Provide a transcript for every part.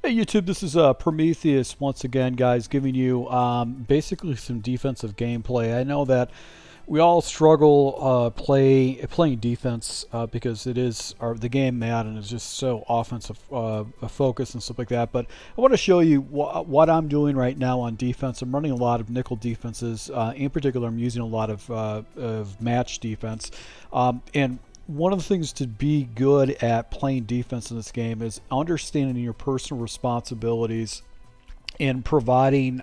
Hey YouTube, this is Prometheus once again, guys, giving you basically some defensive gameplay. I know that we all struggle playing defense because the game Madden is just so offensive focus and stuff like that. But I want to show you what I'm doing right now on defense. I'm running a lot of nickel defenses. In particular, I'm using a lot of match defense, and one of the things to be good at playing defense in this game is understanding your personal responsibilities and providing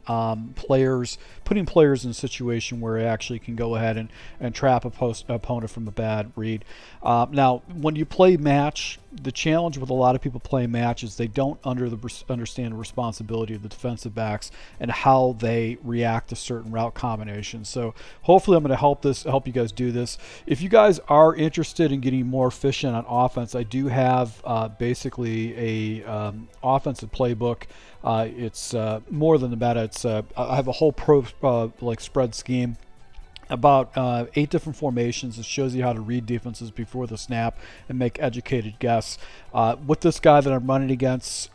putting players in a situation where they actually can go ahead and trap opponent from a bad read. Now, when you play match, the challenge with a lot of people playing match is they don't understand the responsibility of the defensive backs and how they react to certain route combinations. So hopefully I'm going to help you guys do this. If you guys are interested in getting more efficient on offense, I do have basically a offensive playbook. It's more than the meta. It's I have a whole pro like spread scheme, about 8 different formations. It shows you how to read defenses before the snap and make educated guess. With this guy that I'm running against,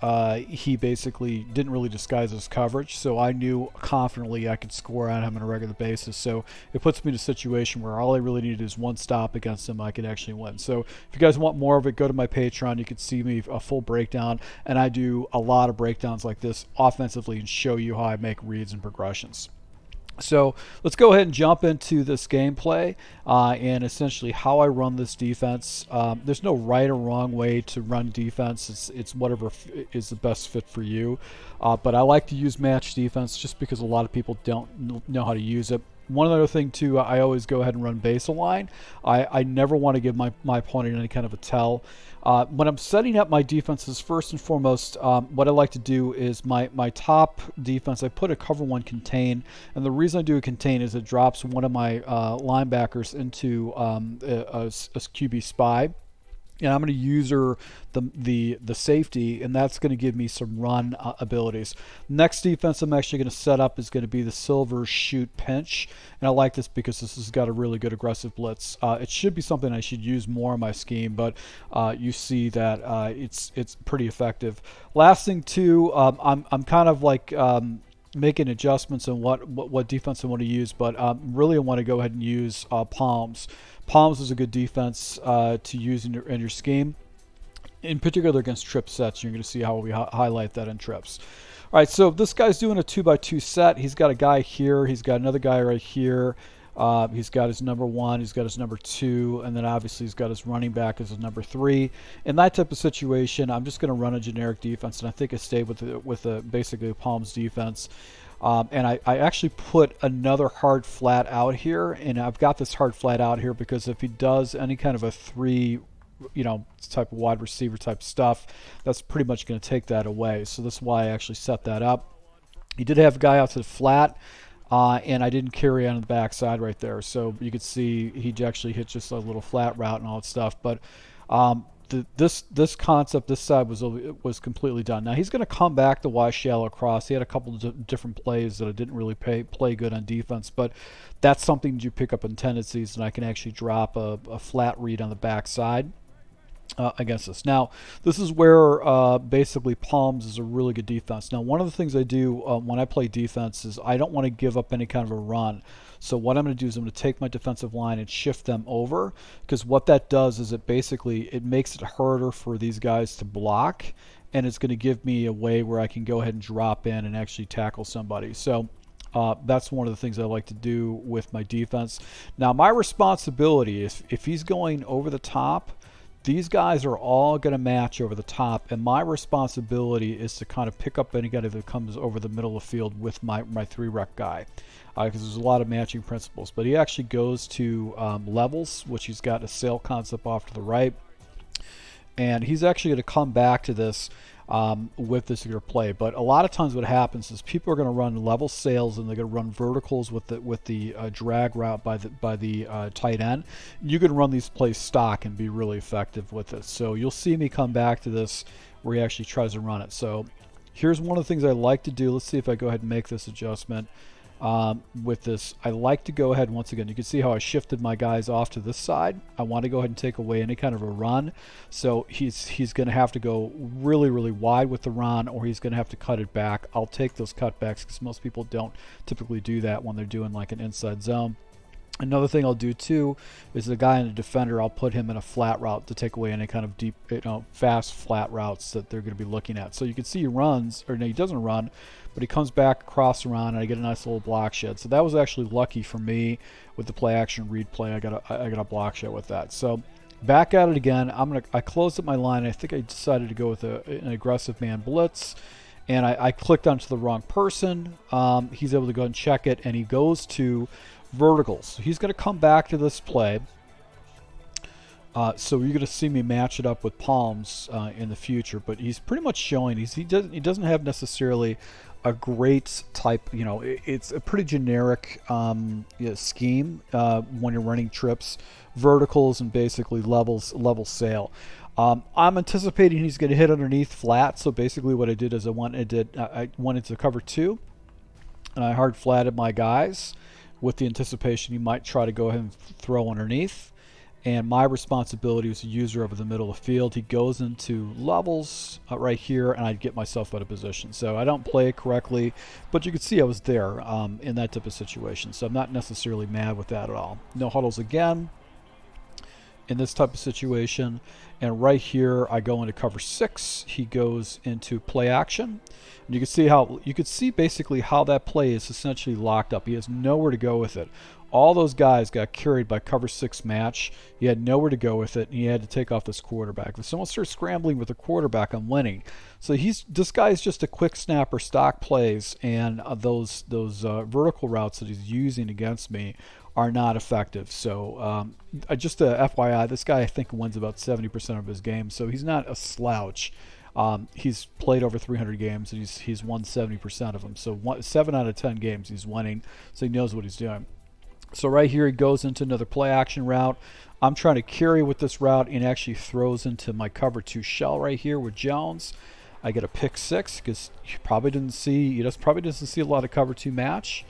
he basically didn't really disguise his coverage, so I knew confidently I could score on him on a regular basis. So it puts me in a situation where all I really needed is one stop against him. I could actually win. So if you guys want more of it, go to my Patreon. You can see me a full breakdown, and I do a lot of breakdowns like this offensively and show you how I make reads and progressions. So let's go ahead and jump into this gameplay and essentially how I run this defense. There's no right or wrong way to run defense. It's whatever is the best fit for you. But I like to use match defense just because a lot of people don't know how to use it. One other thing too, I always go ahead and run base align. I never want to give my opponent any kind of a tell. When I'm setting up my defenses, first and foremost, what I like to do is my top defense, I put a cover one contain, and the reason I do a contain is it drops one of my linebackers into a QB spy. And I'm going to use the safety, and that's going to give me some run abilities. Next defense I'm actually going to set up is going to be the silver shoot pinch, and I like this because this has got a really good aggressive blitz. It should be something I should use more in my scheme, but you see that it's pretty effective. Last thing too, I'm kind of like making adjustments on what defense I want to use, but really I want to go ahead and use palms. Palms is a good defense to use in your scheme, in particular against trip sets. You're going to see how we highlight that in trips. All right, so this guy's doing a 2x2 set. He's got a guy here. He's got another guy right here. He's got his number 1, he's got his number 2, and then obviously he's got his running back as his number 3. In that type of situation, I'm just going to run a generic defense, and I think I stayed with basically a Palms defense. And I actually put another hard flat out here, and I've got this hard flat out here because if he does any kind of a 3, type of wide receiver type stuff, that's pretty much going to take that away. So this is why I actually set that up. He did have a guy out to the flat. And I didn't carry on the backside right there, so you could see he actually hit just a little flat route and all that stuff. But this concept, this side was completely done. Now he's going to come back to Y shallow cross. He had a couple of different plays that I didn't really play good on defense, but that's something you pick up in tendencies, and I can actually drop a flat read on the backside against us. Now this is where basically Palms is a really good defense. Now one of the things I do when I play defense is I don't want to give up any kind of a run. So what I'm going to do is I'm going to take my defensive line and shift them over, because what that does is it makes it harder for these guys to block, and it's going to give me a way where I can go ahead and drop in and actually tackle somebody. So that's one of the things I like to do with my defense. Now my responsibility is if he's going over the top, these guys are all going to match over the top, and my responsibility is to kind of pick up any guy that comes over the middle of the field with my 3-rec guy, because there's a lot of matching principles. But he actually goes to levels, which he's got a sail concept off to the right, and he's actually going to come back to this with this particular play. But a lot of times what happens is people are going to run level sails, and they're going to run verticals with the drag route by the tight end. You can run these plays stock and be really effective with it. So you'll see me come back to this where he actually tries to run it. So here's one of the things I like to do. Let's see if I go ahead and make this adjustment. with this. I like to go ahead, once again, you can see how I shifted my guys off to this side. I want to go ahead and take away any kind of a run. So he's going to have to go really, really wide with the run, or he's going to have to cut it back. I'll take those cutbacks because most people don't typically do that when they're doing like an inside zone. Another thing I'll do too is the guy in the defender, I'll put him in a flat route to take away any kind of deep, fast flat routes that they're going to be looking at. So you can see he runs, or no, he doesn't run, but he comes back across the run, and I get a nice little block shed. So that was actually lucky for me with the play action read play. I got a block shed with that. So back at it again. I closed up my line. I think I decided to go with an aggressive man blitz, and I clicked onto the wrong person. He's able to go and check it, and he goes to verticals. So he's going to come back to this play. So you're going to see me match it up with palms in the future, but he's pretty much showing he doesn't have necessarily a great type. It's a pretty generic scheme when you're running trips, verticals, and basically level sail. I'm anticipating he's going to hit underneath flat. So basically, what I did is I went into cover 2, and I hard flatted my guys with the anticipation he might try to go ahead and throw underneath. And my responsibility as a user over the middle of the field, he goes into levels right here, and I'd get myself out of position. So I don't play it correctly, but you can see I was there in that type of situation. So I'm not necessarily mad with that at all. No huddles again in this type of situation. And right here, I go into cover 6. He goes into play action. And you can see basically how that play is essentially locked up. He has nowhere to go with it. All those guys got carried by cover 6 match. He had nowhere to go with it, and he had to take off this quarterback. If someone starts scrambling with a quarterback, I'm winning. So this guy is just a quick snapper, stock plays, and those vertical routes that he's using against me are not effective. So just a FYI, this guy I think wins about 70% of his games, so he's not a slouch. He's played over 300 games, and he's won 70% of them. So 7 out of 10 games he's winning, so he knows what he's doing. So right here he goes into another play action route. I'm trying to carry with this route, and actually throws into my cover 2 shell right here with Jones. I get a pick 6 because he probably doesn't see a lot of cover 2 match,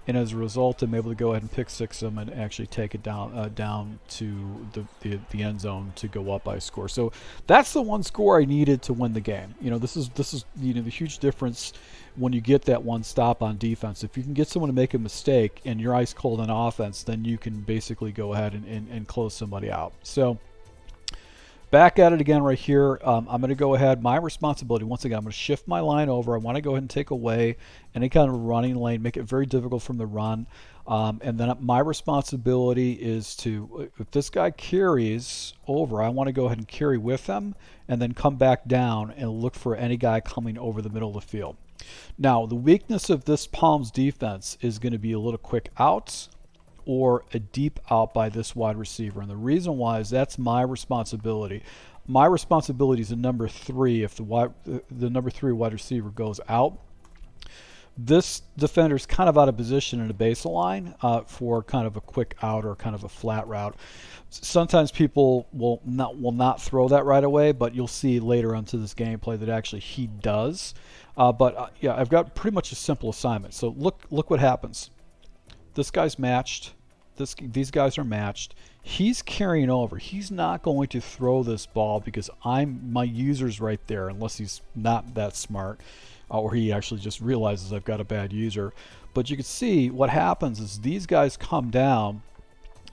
and as a result I'm able to go ahead and pick 6 him and actually take it down to the end zone to go up by a score. So that's the one score I needed to win the game. This is the huge difference when you get that one stop on defense. If you can get someone to make a mistake and you're ice cold on offense, then you can basically go ahead and close somebody out. So back at it again right here. I'm going to go ahead. My responsibility, once again, I'm going to shift my line over. I want to go ahead and take away any kind of running lane, make it very difficult from the run. And then my responsibility is to, if this guy carries over, I want to go ahead and carry with him and then come back down and look for any guy coming over the middle of the field. Now, the weakness of this Palms defense is going to be a little quick out or a deep out by this wide receiver. And the reason why is that's my responsibility. My responsibility is a number 3 if the number 3 wide receiver goes out. This defender is kind of out of position in a baseline for kind of a quick out or kind of a flat route. Sometimes people will not throw that right away, but you'll see later onto this gameplay that actually he does. Yeah, I've got pretty much a simple assignment. So look what happens. This guy's matched. These guys are matched. He's carrying over. He's not going to throw this ball because my user's right there, unless he's not that smart, or he actually just realizes I've got a bad user. But you can see what happens is these guys come down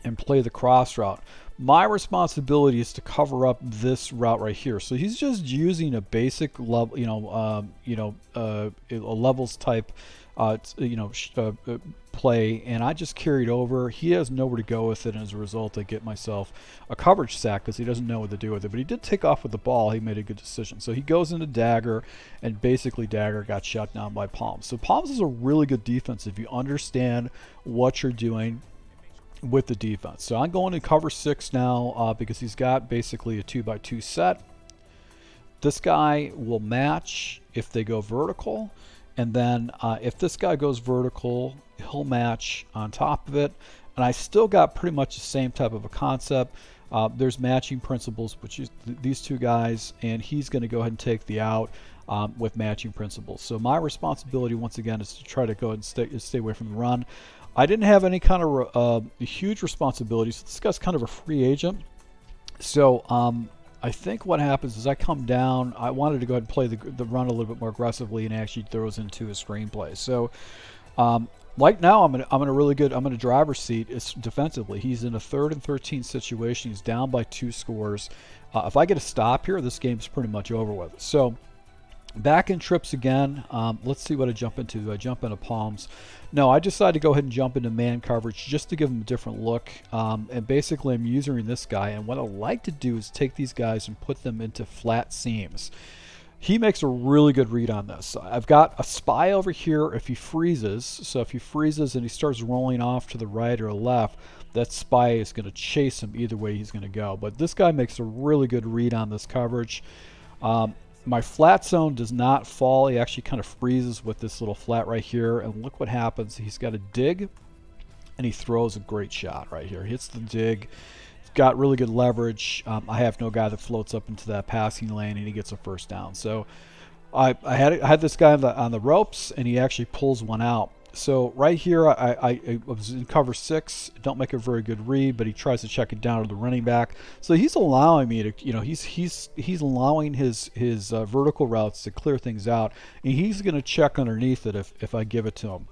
and play the cross route. My responsibility is to cover up this route right here. So he's just using a basic level, a levels type, play, and I just carried over. He has nowhere to go with it, and as a result, I get myself a coverage sack because he doesn't know what to do with it. But he did take off with the ball. He made a good decision. So he goes into Dagger, and basically Dagger got shut down by Palms. So Palms is a really good defense if you understand what you're doing with the defense. So I'm going to cover 6 now because he's got basically a 2x2 set. This guy will match if they go vertical, and then if this guy goes vertical, he'll match on top of it. And I still got pretty much the same type of a concept. There's matching principles, which is these two guys, and he's going to go ahead and take the out. with matching principles. So my responsibility once again is to try to go and stay away from the run. I didn't have any kind of huge responsibilities. So this guy's kind of a free agent. So I think what happens is I come down. I wanted to go ahead and play the run a little bit more aggressively, and actually throws into a screenplay. So right now I'm in a really good. I'm in a driver's seat. It's defensively. He's in a 3rd and 13 situation. He's down by 2 scores. If I get a stop here, this game's pretty much over with. So back in trips again. Let's see what I jump into. Do I jump into palms? No, I decided to go ahead and jump into man coverage just to give him a different look. And basically I'm using this guy, and what I like to do is take these guys and put them into flat seams. He makes a really good read on this. I've got a spy over here if he freezes. So if he freezes and he starts rolling off to the right or left, that spy is going to chase him either way he's going to go. But this guy makes a really good read on this coverage. My flat zone does not fall. He actually kind of freezes with this little flat right here. And look what happens. He's got a dig, and he throws a great shot right here. Hits the dig. He's got really good leverage. I have no guy that floats up into that passing lane, and he gets a first down. So I had this guy on the ropes, and he actually pulls one out. So right here, I was in cover 6. Don't make a very good read, but he tries to check it down to the running back. So he's allowing me to, you know, he's allowing his vertical routes to clear things out, and he's going to check underneath it if I give it to him.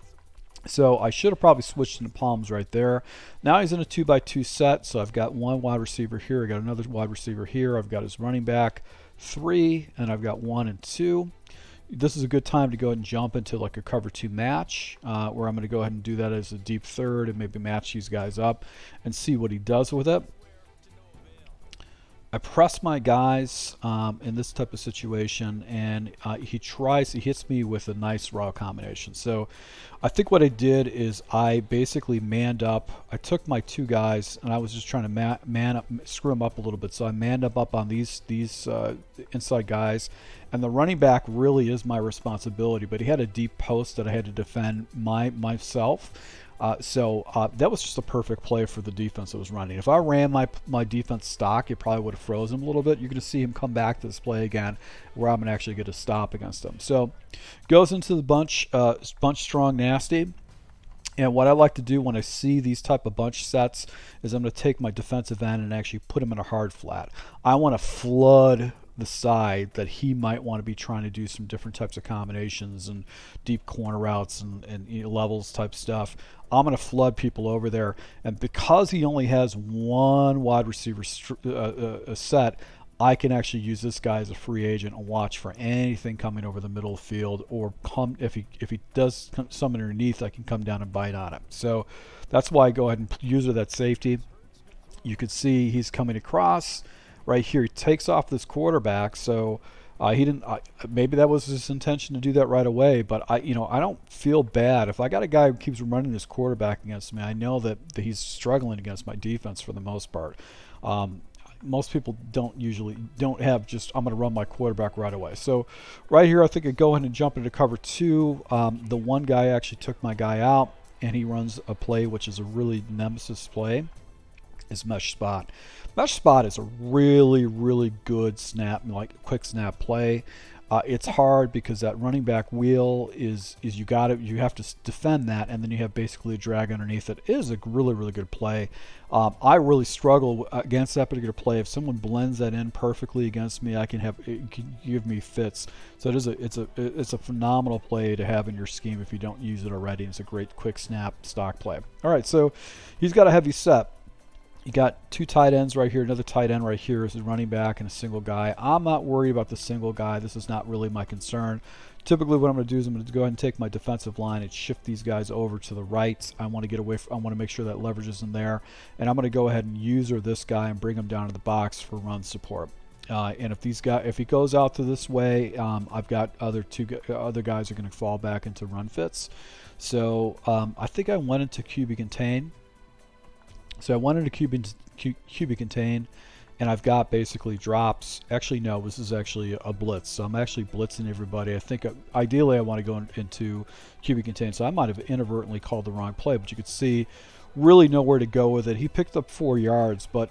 So I should have probably switched into palms right there. Now he's in a 2x2 set, so I've got 1 wide receiver here. I got another wide receiver here. I've got his running back 3, and I've got 1 and 2. This is a good time to go ahead and jump into like a cover 2 match, where I'm going to go ahead and do that as a deep third and maybe match these guys up and see what he does with it. I press my guys in this type of situation, and he hits me with a nice raw combination. So I think what I did is I basically manned up. I took my 2 guys, and I was just trying to man up, screw them up a little bit. So I manned up on these inside guys, and the running back really is my responsibility. But he had a deep post that I had to defend myself. So that was just a perfect play for the defense that was running. If I ran my defense stock, it probably would have frozen him a little bit. You're going to see him come back to this play again, where I'm going to actually get a stop against him. So goes into the bunch strong nasty. And what I like to do when I see these type of bunch sets is I'm going to take my defensive end and actually put him in a hard flat. I want to flood the side that he might want to be trying to do some different types of combinations and deep corner routes and you know, levels type stuff. I'm going to flood people over there, and because he only has 1 wide receiver set, I can actually use this guy as a free agent and watch for anything coming over the middle of the field, or come if he does some underneath, I can come down and bite on it. So that's why I go ahead and use that safety. You could see he's coming across. Right here, he takes off this quarterback, so he didn't. Maybe that was his intention to do that right away. But I don't feel bad if I got a guy who keeps running this quarterback against me. I know that he's struggling against my defense for the most part. Most people don't have just I'm going to run my quarterback right away. So right here, I think I go ahead and jump into cover 2. The one guy actually took my guy out, and he runs a play which is a really nemesis play. Is mesh spot. Mesh spot is a really good snap, like quick snap play. It's hard because that running back wheel is you have to defend that, and then you have basically a drag underneath it. It is a really good play. I really struggle against that particular play. If someone blends that in perfectly against me, it can give me fits. So it's a phenomenal play to have in your scheme if you don't use it already. It's a great quick snap stock play. All right, so he's got a heavy set. You got 2 tight ends right here, another tight end right here is a running back and a single guy. I'm not worried about the single guy. This is not really my concern. Typically what I'm going to do is I'm going to go ahead and take my defensive line and shift these guys over to the right. I want to get away I want to make sure that leverage is in there. And I'm going to go ahead and user this guy and bring him down to the box for run support. And if he goes out to this way, I've got other guys are going to fall back into run fits. So I think I went into QB contain. So I went into QB contain, and I've got basically drops. Actually, no, this is actually a blitz. So I'm actually blitzing everybody. I think ideally I want to go into QB contain. So I might have inadvertently called the wrong play, but you could see really nowhere to go with it. He picked up 4 yards, but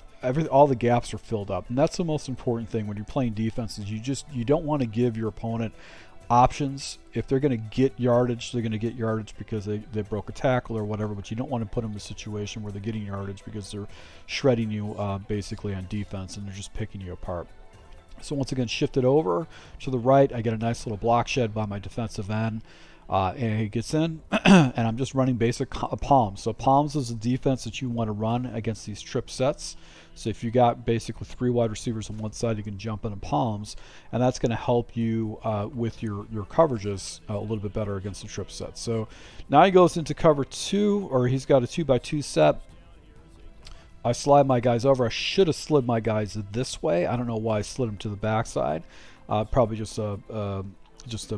all the gaps are filled up, and that's the most important thing when you're playing defense. Is you don't want to give your opponent options. If they're going to get yardage, they're going to get yardage because they broke a tackle or whatever, but you don't want to put them in a situation where they're getting yardage because they're shredding you basically on defense, and they're just picking you apart. So once again, shift it over to the right. I get a nice little block shed by my defensive end, and he gets in, and I'm just running basic palms. So palms is a defense that you want to run against these trip sets. So if you got basically 3 wide receivers on one side, you can jump into palms, and that's going to help you with your coverages a little bit better against the trip set. So now he goes into cover 2, or he's got a 2x2 set. I slide my guys over. I should have slid my guys this way. I don't know why I slid them to the backside. Probably just a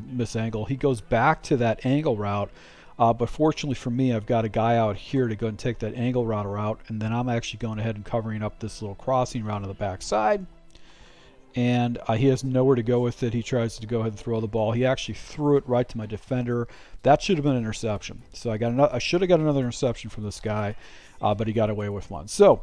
misangle. He goes back to that angle route. But fortunately for me, I've got a guy out here to go and take that angle route, and then I'm actually going ahead and covering up this little crossing route on the backside. And he has nowhere to go with it. He tries to go ahead and throw the ball. He actually threw it right to my defender. That should have been an interception. So I should have got another interception from this guy, but he got away with one. So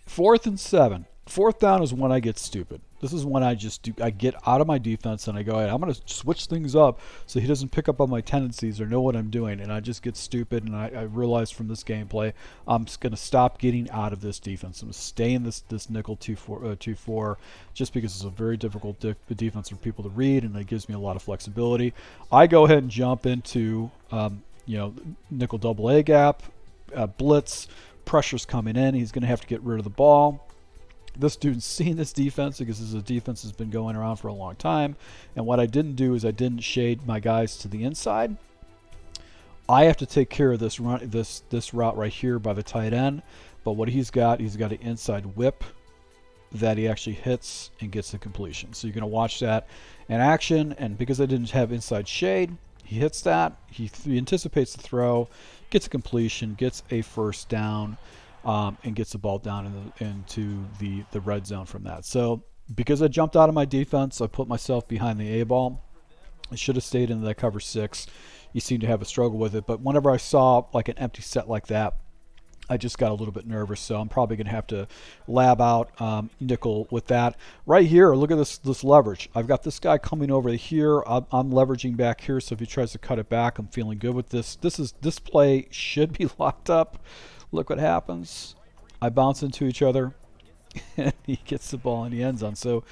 4th and 7. 4th down is when I get stupid. This is when I get out of my defense and I go, hey, I'm going to switch things up so he doesn't pick up on my tendencies or know what I'm doing, and I just get stupid. And I realize from this gameplay, I'm just going to stop getting out of this defense. I'm going to stay in this nickel 2-4 just because it's a very difficult defense for people to read, and it gives me a lot of flexibility. I go ahead and jump into nickel double A gap, blitz, pressure's coming in. He's going to have to get rid of the ball. This dude's seen this defense because this is a defense that's been going around for a long time. And what I didn't do is I didn't shade my guys to the inside. I have to take care of this route right here by the tight end. But what he's got an inside whip that he actually hits and gets the completion. So you're going to watch that in action. And because I didn't have inside shade, he hits that. He anticipates the throw, gets a completion, gets a first down. And gets the ball down into the red zone from that. So because I jumped out of my defense, I put myself behind the A ball. I should have stayed in that cover 6. You seem to have a struggle with it. But whenever I saw like an empty set like that, I just got a little bit nervous. So I'm probably going to have to lab out nickel with that. Right here, look at this leverage. I've got this guy coming over here. I'm leveraging back here. So if he tries to cut it back, I'm feeling good with this. This play should be locked up. Look what happens. I bounce into each other, and he gets the ball in the end zone. So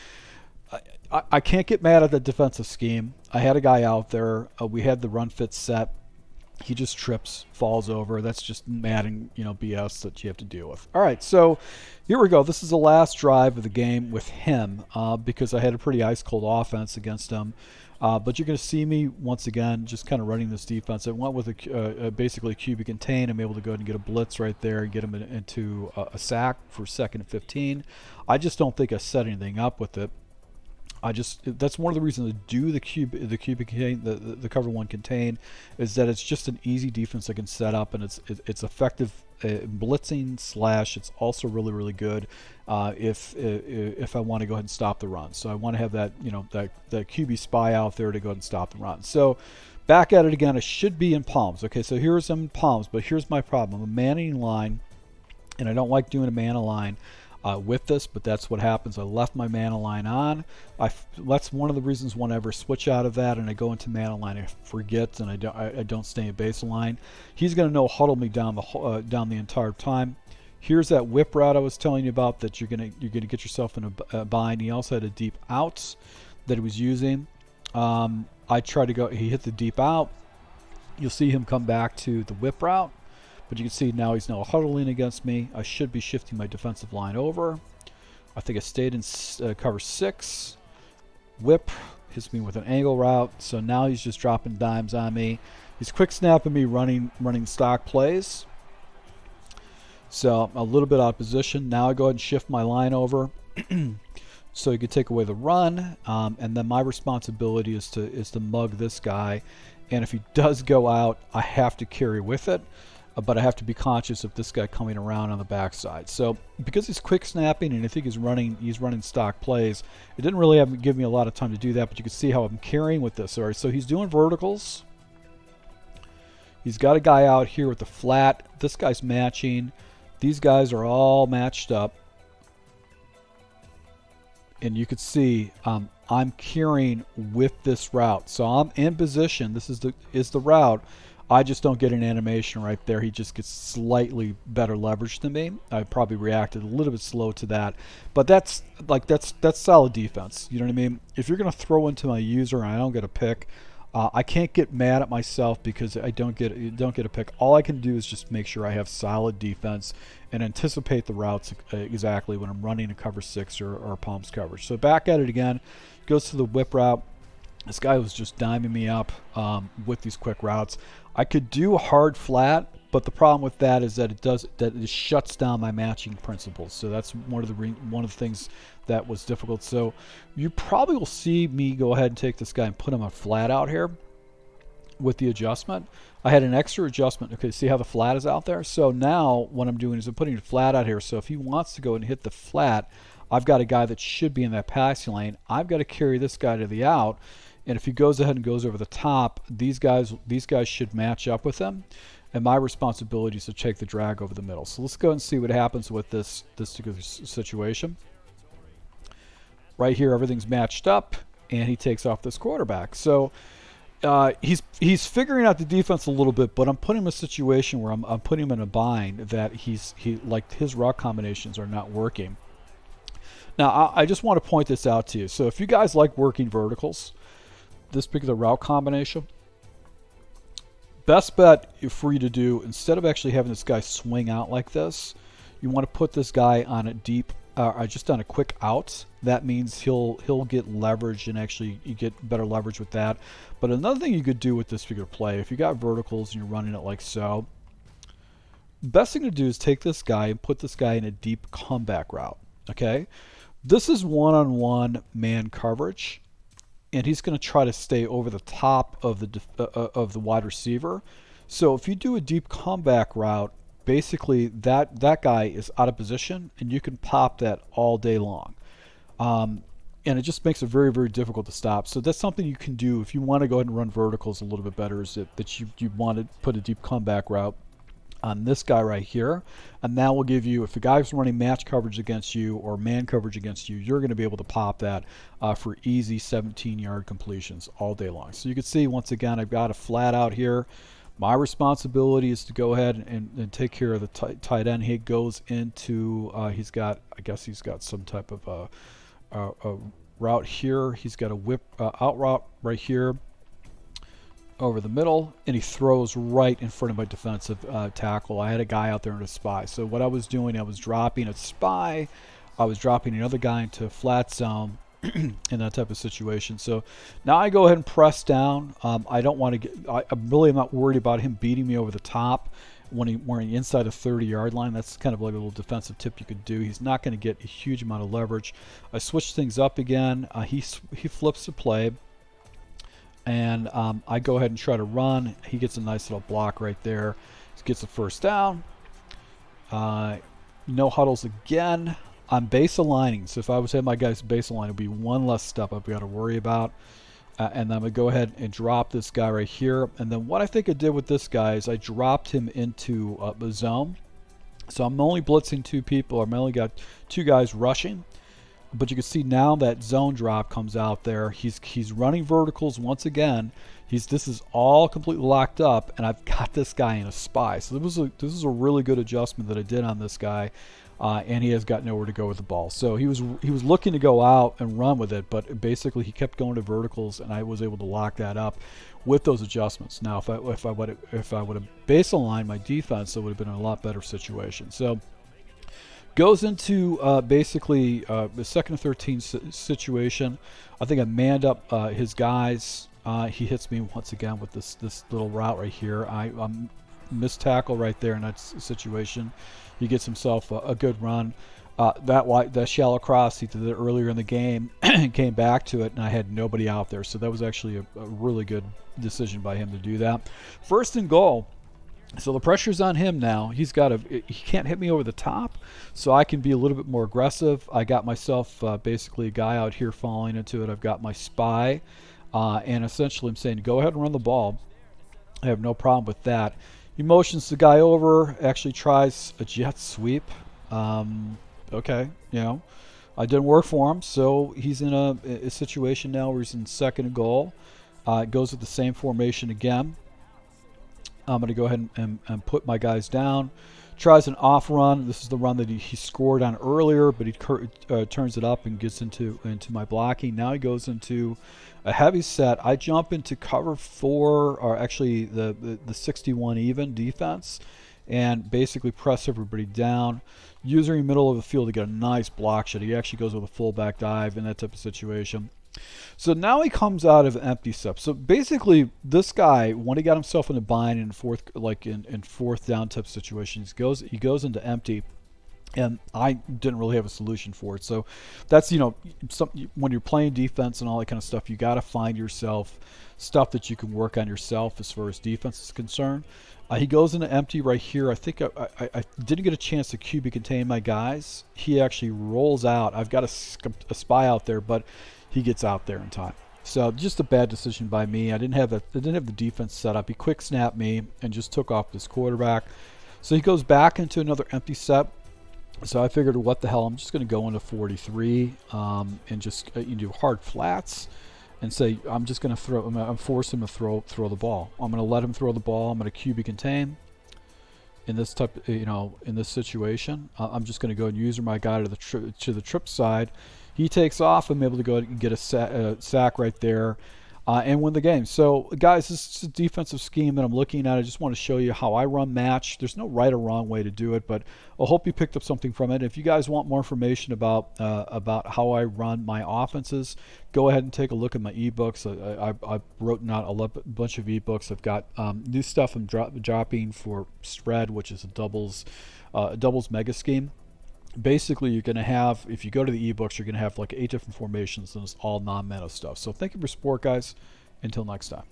I can't get mad at the defensive scheme. I had a guy out there. We had the run fit set. He just trips, falls over. That's just Madden, BS that you have to deal with. All right, so here we go. This is the last drive of the game with him because I had a pretty ice-cold offense against him. But you're going to see me, once again, just kind of running this defense. I went with basically a QB contain. I'm able to go ahead and get a blitz right there and get him into a sack for 2nd and 15. I just don't think I set anything up with it. That's one of the reasons to do the QB contain, the cover 1 contain, is that it's just an easy defense I can set up, and it's effective blitzing / it's also really good if I want to go ahead and stop the run. So I want to have that that QB spy out there to go ahead and stop the run. So back at it again. I should be in palms. Okay, so here's some palms, but here's my problem. I'm a manning line, and I don't like doing a man line with this, but that's what happens. I left my man line on. That's one of the reasons whenever I switch out of that and I go into man line, I forget and I don't stay in baseline. He's going to know huddle me down the entire time. Here's that whip route I was telling you about that you're gonna get yourself in a bind. He also had a deep outs that he was using. I tried to go. He hit the deep out. You'll see him come back to the whip route. But you can see now he's now huddling against me. I should be shifting my defensive line over. I think I stayed in cover 6. Whip hits me with an angle route. So now he's just dropping dimes on me. He's quick snapping me, running stock plays. So a little bit out of position. Now I go ahead and shift my line over. So you can take away the run. And then my responsibility is to mug this guy. And if he does go out, I have to carry with it. But I have to be conscious of this guy coming around on the backside. So because he's quick snapping and I think he's running stock plays, it didn't really give me a lot of time to do that, but you can see how I'm carrying with this. All right, so he's doing verticals. He's got a guy out here with the flat. This guy's matching. These guys are all matched up. And you can see I'm carrying with this route. So I'm in position. This is the route. I just don't get an animation right there. He just gets slightly better leverage than me. I probably reacted a little bit slow to that. But that's solid defense. You know what I mean? If you're going to throw into my user and I don't get a pick, I can't get mad at myself because I don't get a pick. All I can do is just make sure I have solid defense and anticipate the routes exactly when I'm running a cover 6 or palms coverage. So back at it again, goes to the whip route. This guy was just diming me up with these quick routes. I could do hard flat, but the problem with that is that it shuts down my matching principles. So that's one of the things that was difficult. So you probably will see me go ahead and take this guy and put him on flat out here with the adjustment. I had an extra adjustment. Okay, see how the flat is out there? So now what I'm doing is I'm putting it flat out here. So if he wants to go and hit the flat, I've got a guy that should be in that passing lane. I've got to carry this guy to the out. And if he goes ahead and goes over the top, these guys should match up with him. And my responsibility is to take the drag over the middle. So let's go and see what happens with this particular situation. Right here, everything's matched up, and he takes off this quarterback. So he's figuring out the defense a little bit, but I'm putting him in a situation where I'm putting him in a bind that like his route combinations are not working. Now I just want to point this out to you. So if you guys like working verticals, this particular route combination, best bet for you to do, instead of actually having this guy swing out like this, you want to put this guy on a deep, just on a quick out. That means he'll get leverage, and actually you get better leverage with that. But another thing you could do with this particular play, if you got verticals and you're running it like so, best thing to do is take this guy and put this guy in a deep comeback route. Okay, this is one-on-one man coverage, and he's going to try to stay over the top of the wide receiver. So if you do a deep comeback route, basically that guy is out of position, and you can pop that all day long. And it just makes it very, very difficult to stop. So that's something you can do if you want to go ahead and run verticals a little bit better, is that you want to put a deep comeback route on this guy right here, and that will give you, if the guy's running match coverage against you or man coverage against you, you're going to be able to pop that for easy 17-yard completions all day long. So you can see, once again, I've got a flat out here. My responsibility is to go ahead and take care of the tight end. He goes into, I guess he's got some type of a route here. He's got a whip out route right here over the middle, and he throws right in front of my defensive tackle. I had a guy out there in a spy. So what I was doing, I was dropping a spy, I was dropping another guy into a flat zone in that type of situation. So now I go ahead and press down. I don't want to get, I'm really not worried about him beating me over the top when we're inside a 30-yard line. That's kind of like a little defensive tip you could do. He's not going to get a huge amount of leverage. I switch things up again. He flips the play, and I go ahead and try to run. He gets a nice little block right there. He gets a first down. No huddles again. I'm base aligning, so if I was to have my guys base align, it would be one less step I've got to worry about. And then I'm going to go ahead and drop this guy right here. And then what I think I did with this guy is I dropped him into the zone. So I'm only blitzing two people. I've only got two guys rushing. But you can see now that zone drop comes out there. He's running verticals once again. This is all completely locked up, and I've got this guy in a spy. So this is a really good adjustment that I did on this guy, and he has got nowhere to go with the ball. So he was looking to go out and run with it, but basically he kept going to verticals, and I was able to lock that up with those adjustments. Now if I would have base aligned my defense, it would have been a lot better situation. So goes into basically the 2nd and 13 situation. I think I manned up his guys. He hits me once again with this little route right here. I'm missed tackle right there in that situation. He gets himself a good run. That shallow cross, he did it earlier in the game, came back to it, and I had nobody out there. So that was actually a really good decision by him to do that. 1st and goal. So the pressure's on him now. He can't hit me over the top, so I can be a little bit more aggressive. I got myself basically a guy out here falling into it. I've got my spy, and essentially I'm saying go ahead and run the ball. I have no problem with that. He motions the guy over, actually tries a jet sweep. Okay, you know, I didn't work for him, so he's in a situation now where he's in second and goal. Goes with the same formation again. I'm going to go ahead and put my guys down. Tries an off run. This is the run that he scored on earlier, but he turns it up and gets into my blocking. Now he goes into a heavy set. I jump into cover 4, or actually the 61 even defense, and basically press everybody down. User in the middle of the field to get a nice block shot. He actually goes with a fullback dive in that type of situation. So now he comes out of empty step. So basically, this guy, when he got himself in a bind in fourth down type situations, he goes into empty, and I didn't really have a solution for it. So that's, you know, when you're playing defense and all that kind of stuff, you got to find yourself stuff that you can work on yourself as far as defense is concerned. He goes into empty right here. I think I didn't get a chance to QB contain my guys. He actually rolls out. I've got a spy out there, but he gets out there in time. So just a bad decision by me. I didn't have the defense set up. He quick snapped me and just took off this quarterback. So he goes back into another empty set. So I figured, what the hell? I'm just going to go into 43 and just you do hard flats and say I'm just going to throw. I'm force him to throw the ball. I'm going to let him throw the ball. I'm going to QB contain in this type, you know, in this situation. I'm just going to go and user my guy to the trip side. He takes off. I'm able to go and get a sack right there and win the game. So, guys, this is a defensive scheme that I'm looking at. I just want to show you how I run match. There's no right or wrong way to do it, but I hope you picked up something from it. If you guys want more information about how I run my offenses, go ahead and take a look at my ebooks. I wrote out a bunch of ebooks. I've got new stuff I'm dropping for spread, which is a doubles mega scheme. Basically, you're going to have, if you go to the ebooks, you're going to have like 8 different formations, and it's all non-meta stuff. So thank you for support, guys. Until next time.